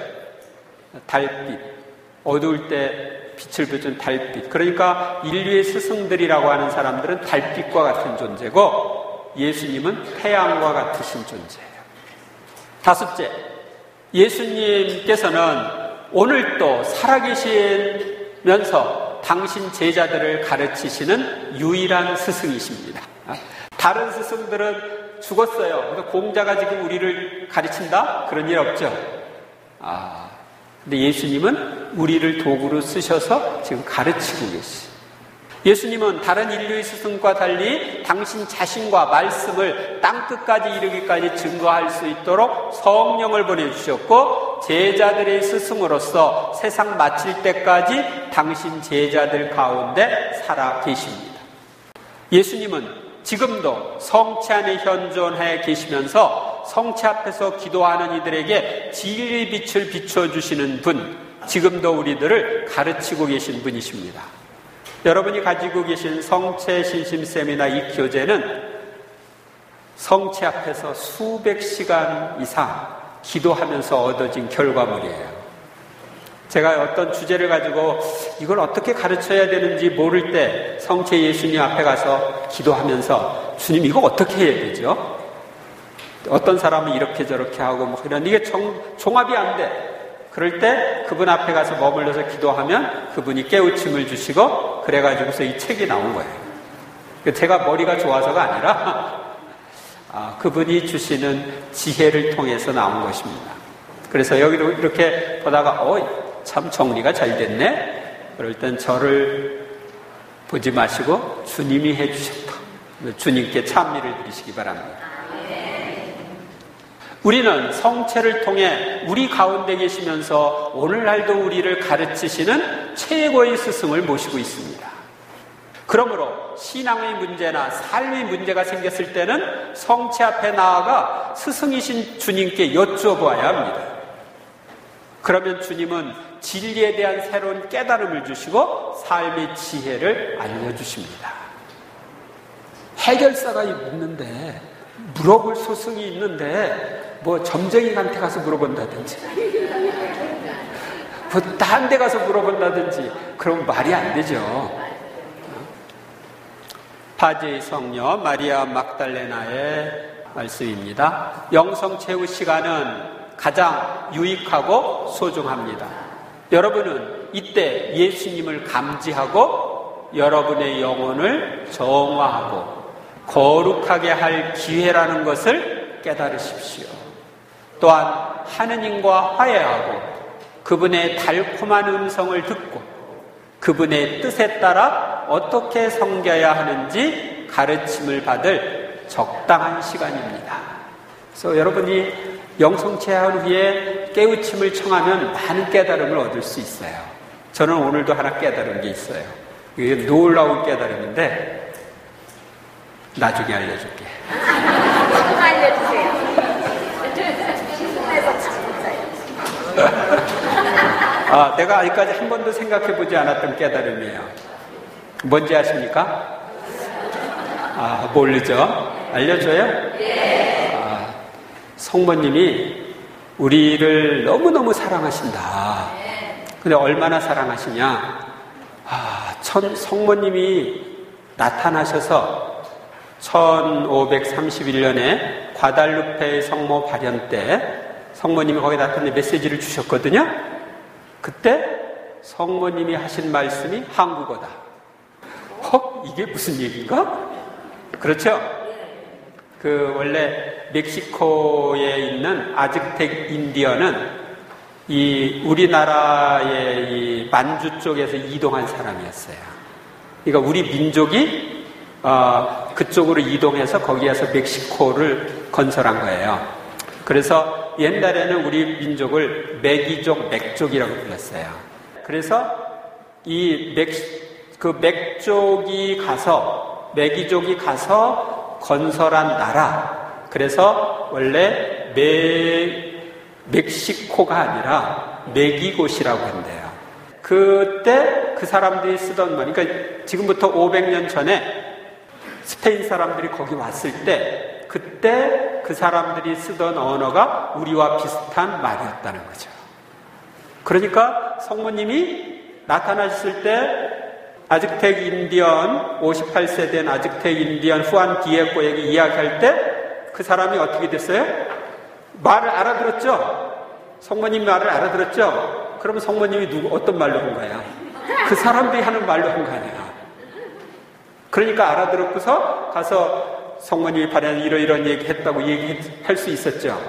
달빛. 어두울 때 빛을 비춘 달빛. 그러니까 인류의 스승들이라고 하는 사람들은 달빛과 같은 존재고 예수님은 태양과 같으신 존재예요. 다섯째, 예수님께서는 오늘도 살아계시면서 당신 제자들을 가르치시는 유일한 스승이십니다. 다른 스승들은 죽었어요. 그래서 공자가 지금 우리를 가르친다? 그런 일 없죠. 근데 예수님은 우리를 도구로 쓰셔서 지금 가르치고 계시. 예수님은 다른 인류의 스승과 달리 당신 자신과 말씀을 땅끝까지 이르기까지 증거할 수 있도록 성령을 보내주셨고, 제자들의 스승으로서 세상 마칠 때까지 당신 제자들 가운데 살아 계십니다. 예수님은 지금도 성체 안에 현존해 계시면서 성체 앞에서 기도하는 이들에게 진리의 빛을 비춰주시는 분, 지금도 우리들을 가르치고 계신 분이십니다. 여러분이 가지고 계신 성체 신심 세미나 이 교재는 성체 앞에서 수백 시간 이상 기도하면서 얻어진 결과물이에요. 제가 어떤 주제를 가지고 이걸 어떻게 가르쳐야 되는지 모를 때 성체 예수님 앞에 가서 기도하면서 주님 이거 어떻게 해야 되죠? 어떤 사람은 이렇게 저렇게 하고 뭐 이런 이게 종합이 안 돼. 그럴 때 그분 앞에 가서 머물러서 기도하면 그분이 깨우침을 주시고 그래가지고서 이 책이 나온 거예요. 제가 머리가 좋아서가 아니라 그분이 주시는 지혜를 통해서 나온 것입니다. 그래서 여기로 이렇게 보다가 참 정리가 잘 됐네. 그럴 땐 저를 보지 마시고 주님이 해주셨다. 주님께 찬미를 드리시기 바랍니다. 우리는 성체를 통해 우리 가운데 계시면서 오늘날도 우리를 가르치시는 최고의 스승을 모시고 있습니다. 그러므로 신앙의 문제나 삶의 문제가 생겼을 때는 성체 앞에 나아가 스승이신 주님께 여쭈어보아야 합니다. 그러면 주님은 진리에 대한 새로운 깨달음을 주시고 삶의 지혜를 알려주십니다. 해결사가 있는데 물어볼 소승이 있는데 뭐 점쟁이한테 가서 물어본다든지 뭐 딴 데 가서 물어본다든지 그럼 말이 안 되죠. 파제의 성녀 마리아 막달레나의 말씀입니다. 영성체후 시간은 가장 유익하고 소중합니다. 여러분은 이때 예수님을 감지하고 여러분의 영혼을 정화하고 거룩하게 할 기회라는 것을 깨달으십시오. 또한 하느님과 화해하고 그분의 달콤한 음성을 듣고 그분의 뜻에 따라 어떻게 섬겨야 하는지 가르침을 받을 적당한 시간입니다. 그래서 여러분이 영성체한 후에 깨우침을 청하면 많은 깨달음을 얻을 수 있어요. 저는 오늘도 하나 깨달은 게 있어요. 이게 놀라운 깨달음인데 나중에 알려줄게. 알려주세요. 내가 아직까지 한 번도 생각해보지 않았던 깨달음이에요. 뭔지 아십니까? 모르죠? 알려줘요? 네. 성모님이 우리를 너무너무 사랑하신다. 근데 얼마나 사랑하시냐? 성모님이 나타나셔서 1531년에 과달루페 성모 발현 때 성모님이 거기 나타내 메시지를 주셨거든요. 그때 성모님이 하신 말씀이 한국어다. 이게 무슨 얘기인가? 그렇죠? 원래 멕시코에 있는 아즈텍 인디언은 이 우리나라의 이 만주 쪽에서 이동한 사람이었어요. 그러니까 우리 민족이 그쪽으로 이동해서 거기에서 멕시코를 건설한 거예요. 그래서 옛날에는 우리 민족을 맥이족, 맥족이라고 불렀어요. 그래서 이 맥족이 가서 건설한 나라. 그래서 원래 멕시코가 아니라 메기곳이라고 한대요. 그때 그 사람들이 쓰던 말, 그러니까 지금부터 500년 전에 스페인 사람들이 거기 왔을 때 그때 그 사람들이 쓰던 언어가 우리와 비슷한 말이었다는 거죠. 그러니까 성모님이 나타나셨을 때 아즈텍 인디언 58세 된 아즈텍 인디언 후안 디에고에게 이야기할 때 그 사람이 어떻게 됐어요? 말을 알아들었죠? 성모님 말을 알아들었죠? 그러면 성모님이 어떤 말로 한 거야? 그 사람들이 하는 말로 한 거 아니야. 그러니까 알아들었고서 가서 성모님이 발현한 이러이러한 얘기 했다고 얘기할 수 있었죠.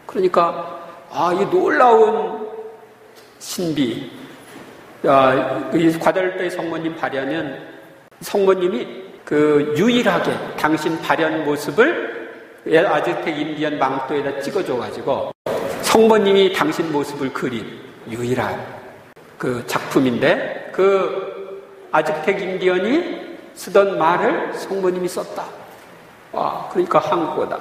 그러니까 이 놀라운 신비, 이 과달도의 성모님 발현은 성모님이 그 유일하게 당신 발현 모습을 아즈텍 인디언 망토에다 찍어줘가지고 성모님이 당신 모습을 그린 유일한 그 작품인데, 그 아즈텍 인디언이 쓰던 말을 성모님이 썼다. 그러니까 한국어다.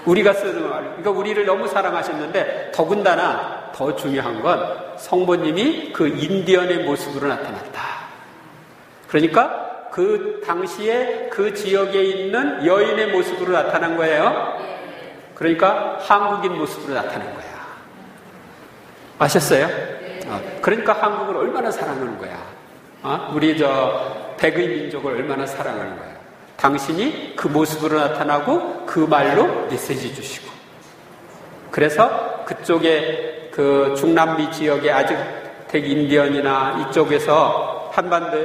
우리가 쓰는 말, 그러니까 우리를 너무 사랑하셨는데 더군다나 더 중요한 건 성모님이 그 인디언의 모습으로 나타났다. 그러니까 그 당시에 그 지역에 있는 여인의 모습으로 나타난 거예요. 그러니까 한국인 모습으로 나타난 거야. 아셨어요? 그러니까 한국을 얼마나 사랑하는 거야. 우리 백의 민족을 얼마나 사랑하는 거야. 당신이 그 모습으로 나타나고 그 말로 메시지 주시고. 그래서 그쪽에 그 중남미 지역의 아즈텍 인디언이나 이쪽에서 한반도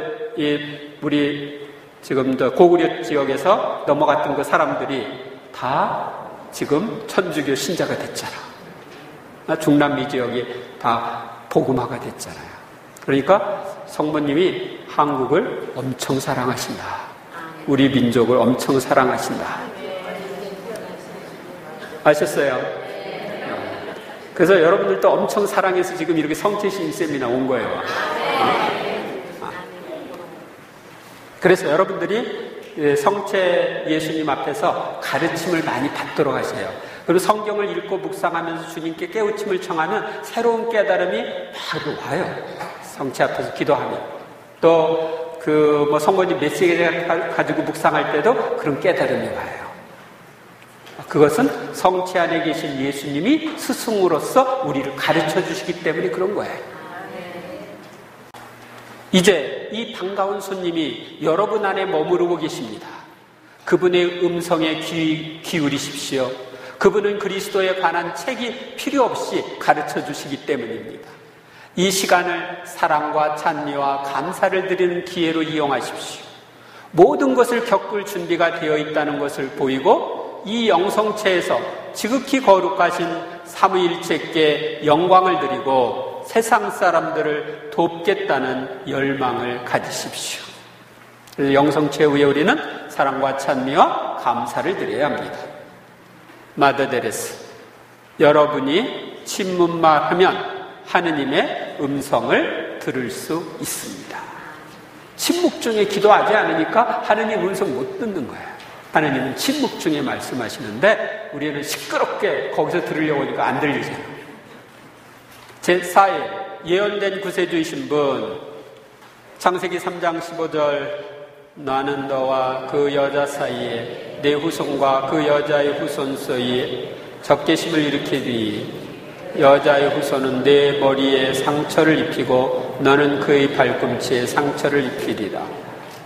우리 지금 고구려 지역에서 넘어갔던 그 사람들이 다 지금 천주교 신자가 됐잖아. 중남미 지역이 다 복음화가 됐잖아요. 그러니까 성모님이 한국을 엄청 사랑하신다. 우리 민족을 엄청 사랑하신다. 아셨어요? 그래서 여러분들도 엄청 사랑해서 지금 이렇게 성체신 세미나 온 거예요. 그래서 여러분들이 성체 예수님 앞에서 가르침을 많이 받도록 하세요. 그리고 성경을 읽고 묵상하면서 주님께 깨우침을 청하면 새로운 깨달음이 바로 와요. 성체 앞에서 기도하면. 또 성모님 메시지 가지고 묵상할 때도 그런 깨달음이 와요. 그것은 성체 안에 계신 예수님이 스승으로서 우리를 가르쳐 주시기 때문에 그런 거예요. 이제 이 반가운 손님이 여러분 안에 머무르고 계십니다. 그분의 음성에 귀 기울이십시오. 그분은 그리스도에 관한 책이 필요 없이 가르쳐 주시기 때문입니다. 이 시간을 사랑과 찬미와 감사를 드리는 기회로 이용하십시오. 모든 것을 겪을 준비가 되어 있다는 것을 보이고 이 영성체에서 지극히 거룩하신 삼위일체께 영광을 드리고 세상 사람들을 돕겠다는 열망을 가지십시오. 그래서 영성체 후에 우리는 사랑과 찬미와 감사를 드려야 합니다. 마더 데레스, 여러분이 침문만 하면 하느님의 음성을 들을 수 있습니다. 침묵 중에 기도하지 않으니까 하느님 음성 못 듣는 거예요. 하느님은 침묵 중에 말씀하시는데 우리는 시끄럽게 거기서 들으려고 하니까 안 들리잖아요. 제4회 예언된 구세주이신 분, 창세기 3장 15절, 나는 너와 그 여자 사이에 내 후손과 그 여자의 후손 사이에 적개심을 일으키니 여자의 후손은 내 머리에 상처를 입히고 너는 그의 발꿈치에 상처를 입히리라.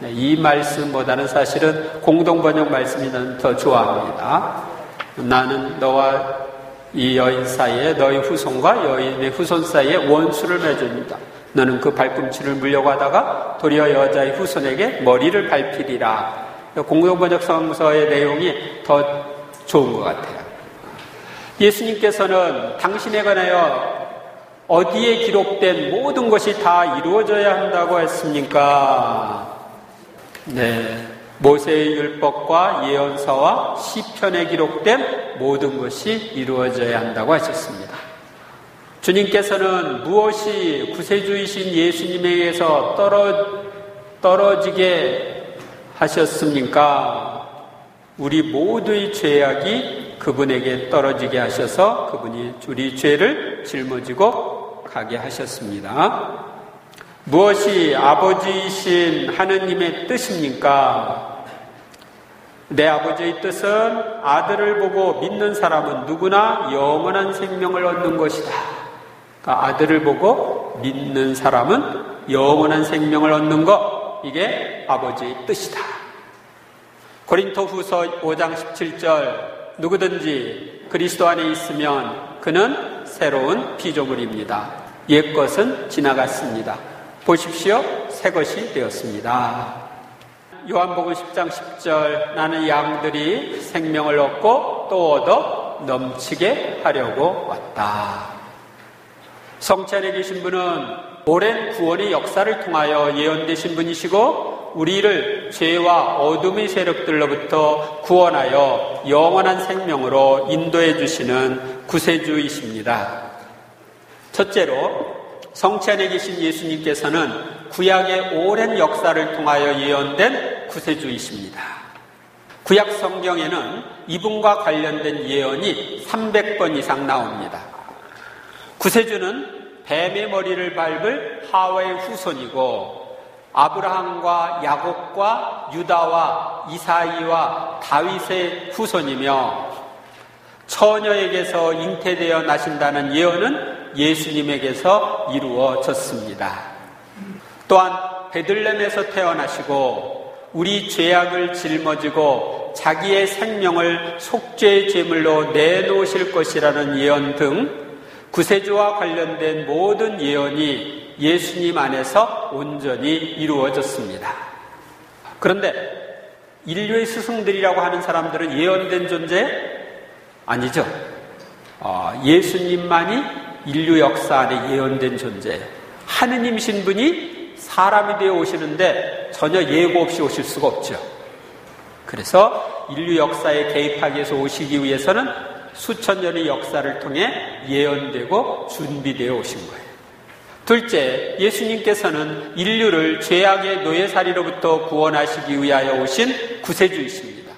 이 말씀보다는 사실은 공동번역 말씀이 나는 더 좋아합니다. 나는 너와 이 여인 사이에 너희 후손과 여인의 후손 사이에 원수를 맺습니다. 너는 그 발꿈치를 물려가다가 도리어 여자의 후손에게 머리를 밟히리라. 공동번역 성서의 내용이 더 좋은 것 같아요. 예수님께서는 당신에 관하여 어디에 기록된 모든 것이 다 이루어져야 한다고 했습니까? 네, 모세의 율법과 예언서와 시편에 기록된 모든 것이 이루어져야 한다고 하셨습니다. 주님께서는 무엇이 구세주이신 예수님에게서 떨어지게 하셨습니까? 우리 모두의 죄악이 그분에게 떨어지게 하셔서 그분이 우리 죄를 짊어지고 가게 하셨습니다. 무엇이 아버지이신 하느님의 뜻입니까? 내 아버지의 뜻은 아들을 보고 믿는 사람은 누구나 영원한 생명을 얻는 것이다. 그러니까 아들을 보고 믿는 사람은 영원한 생명을 얻는 것, 이게 아버지의 뜻이다. 고린토후서 5장 17절, 누구든지 그리스도 안에 있으면 그는 새로운 피조물입니다. 옛것은 지나갔습니다. 보십시오, 새 것이 되었습니다. 요한복음 10장 10절 나는 양들이 생명을 얻고 또 얻어 넘치게 하려고 왔다. 성체 안에 계신 분은 오랜 구원의 역사를 통하여 예언되신 분이시고 우리를 죄와 어둠의 세력들로부터 구원하여 영원한 생명으로 인도해 주시는 구세주이십니다. 첫째로 성체 안에 계신 예수님께서는 구약의 오랜 역사를 통하여 예언된 구세주이십니다. 구약 성경에는 이분과 관련된 예언이 300번 이상 나옵니다. 구세주는 뱀의 머리를 밟을 하와의 후손이고 아브라함과 야곱과 유다와 이사이와 다윗의 후손이며 처녀에게서 잉태되어 나신다는 예언은 예수님에게서 이루어졌습니다. 또한 베들레헴에서 태어나시고 우리 죄악을 짊어지고 자기의 생명을 속죄의 제물로 내놓으실 것이라는 예언 등 구세주와 관련된 모든 예언이 예수님 안에서 온전히 이루어졌습니다. 그런데 인류의 스승들이라고 하는 사람들은 예언된 존재? 아니죠. 예수님만이 인류 역사 안에 예언된 존재. 하느님이신 분이 사람이 되어 오시는데 전혀 예고 없이 오실 수가 없죠. 그래서 인류 역사에 개입하기 위해서 오시기 위해서는 수천 년의 역사를 통해 예언되고 준비되어 오신 거예요. 둘째, 예수님께서는 인류를 죄악의 노예살이로부터 구원하시기 위하여 오신 구세주이십니다.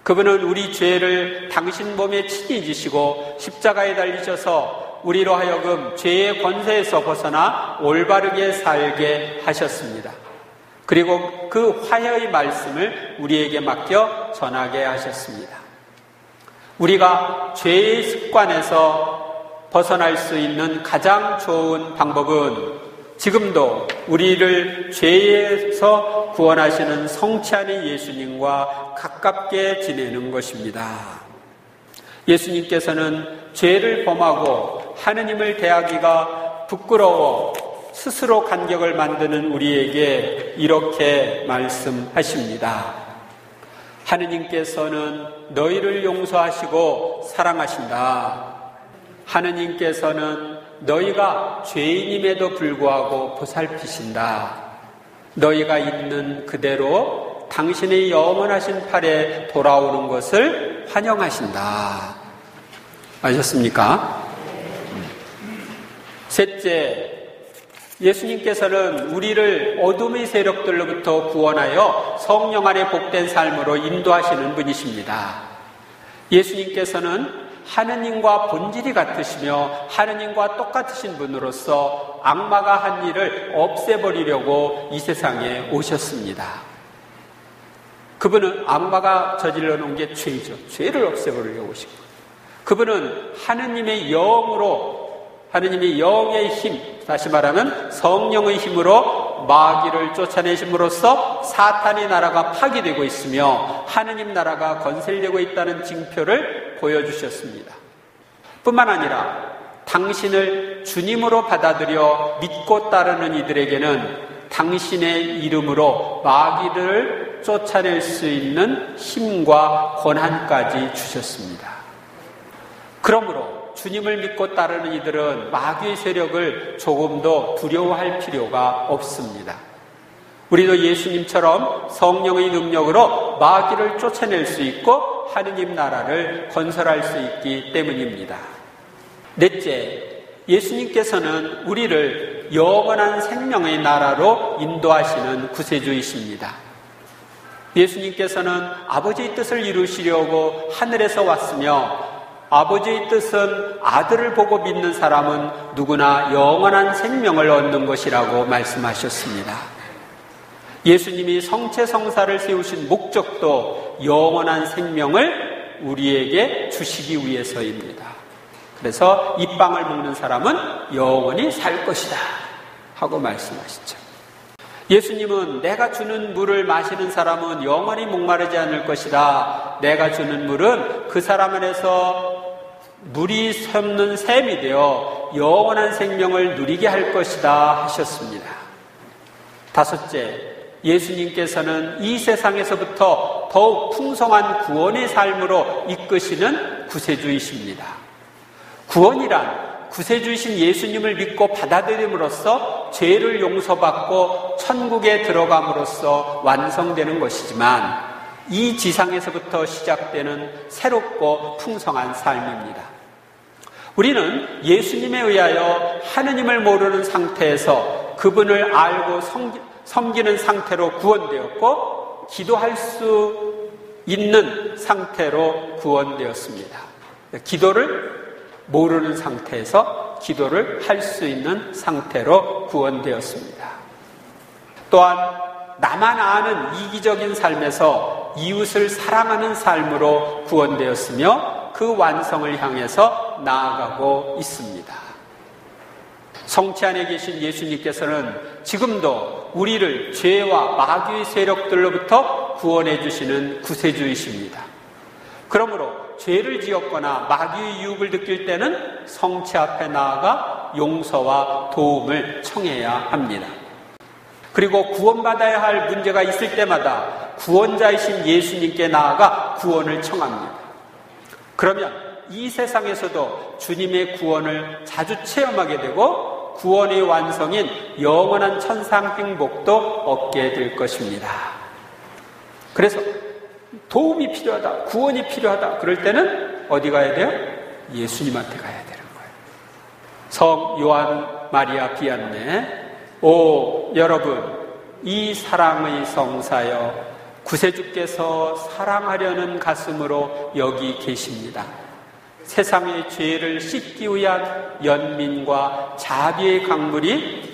그분은 우리 죄를 당신 몸에 친히 지시고 십자가에 달리셔서 우리로 하여금 죄의 권세에서 벗어나 올바르게 살게 하셨습니다. 그리고 그 화해의 말씀을 우리에게 맡겨 전하게 하셨습니다. 우리가 죄의 습관에서 벗어날 수 있는 가장 좋은 방법은 지금도 우리를 죄에서 구원하시는 성체 안의 예수님과 가깝게 지내는 것입니다. 예수님께서는 죄를 범하고 하느님을 대하기가 부끄러워 스스로 간격을 만드는 우리에게 이렇게 말씀하십니다. 하느님께서는 너희를 용서하시고 사랑하신다. 하느님께서는 너희가 죄인임에도 불구하고 보살피신다. 너희가 있는 그대로 당신의 영원하신 팔에 돌아오는 것을 환영하신다. 아셨습니까? 셋째, 예수님께서는 우리를 어둠의 세력들로부터 구원하여 성령 안에 복된 삶으로 인도하시는 분이십니다. 예수님께서는 하느님과 본질이 같으시며 하느님과 똑같으신 분으로서 악마가 한 일을 없애버리려고 이 세상에 오셨습니다. 그분은 악마가 저질러 놓은 게 죄죠. 죄를 없애버리려고 오신 거예요. 그분은 하느님의 영으로, 하느님의 영의 힘, 다시 말하면 성령의 힘으로 마귀를 쫓아내심으로써 사탄의 나라가 파괴되고 있으며 하느님 나라가 건설되고 있다는 징표를 보여주셨습니다. 뿐만 아니라 당신을 주님으로 받아들여 믿고 따르는 이들에게는 당신의 이름으로 마귀를 쫓아낼 수 있는 힘과 권한까지 주셨습니다. 그러므로 주님을 믿고 따르는 이들은 마귀의 세력을 조금도 두려워할 필요가 없습니다. 우리도 예수님처럼 성령의 능력으로 마귀를 쫓아낼 수 있고 하느님 나라를 건설할 수 있기 때문입니다. 넷째, 예수님께서는 우리를 영원한 생명의 나라로 인도하시는 구세주이십니다. 예수님께서는 아버지의 뜻을 이루시려고 하늘에서 왔으며 아버지의 뜻은 아들을 보고 믿는 사람은 누구나 영원한 생명을 얻는 것이라고 말씀하셨습니다. 예수님이 성체성사를 세우신 목적도 영원한 생명을 우리에게 주시기 위해서입니다. 그래서 이 빵을 먹는 사람은 영원히 살 것이다 하고 말씀하시죠. 예수님은 내가 주는 물을 마시는 사람은 영원히 목마르지 않을 것이다. 내가 주는 물은 그 사람 안에서 물이 샘는 샘이 되어 영원한 생명을 누리게 할 것이다 하셨습니다. 다섯째, 예수님께서는 이 세상에서부터 더욱 풍성한 구원의 삶으로 이끄시는 구세주이십니다. 구원이란 구세주이신 예수님을 믿고 받아들임으로써 죄를 용서받고 천국에 들어감으로써 완성되는 것이지만 이 지상에서부터 시작되는 새롭고 풍성한 삶입니다. 우리는 예수님에 의하여 하느님을 모르는 상태에서 그분을 알고 섬기는 상태로 구원되었고 기도할 수 있는 상태로 구원되었습니다. 기도를 모르는 상태에서 기도를 할 수 있는 상태로 구원되었습니다. 또한 나만 아는 이기적인 삶에서 이웃을 사랑하는 삶으로 구원되었으며 그 완성을 향해서 나아가고 있습니다. 성체 안에 계신 예수님께서는 지금도 우리를 죄와 마귀의 세력들로부터 구원해 주시는 구세주이십니다. 그러므로 죄를 지었거나 마귀의 유혹을 느낄 때는 성체 앞에 나아가 용서와 도움을 청해야 합니다. 그리고 구원받아야 할 문제가 있을 때마다 구원자이신 예수님께 나아가 구원을 청합니다. 그러면 이 세상에서도 주님의 구원을 자주 체험하게 되고 구원의 완성인 영원한 천상 행복도 얻게 될 것입니다. 그래서 도움이 필요하다, 구원이 필요하다 그럴 때는 어디 가야 돼요? 예수님한테 가야 되는 거예요. 성 요한 마리아 비안네, 오 여러분, 이 사랑의 성사여, 구세주께서 사랑하려는 가슴으로 여기 계십니다. 세상의 죄를 씻기 위한 연민과 자비의 강물이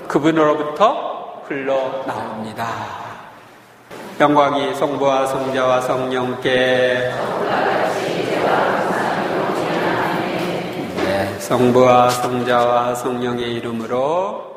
그분으로부터 흘러나옵니다. 영광이 성부와 성자와 성령께, 네, 성부와 성자와 성령의 이름으로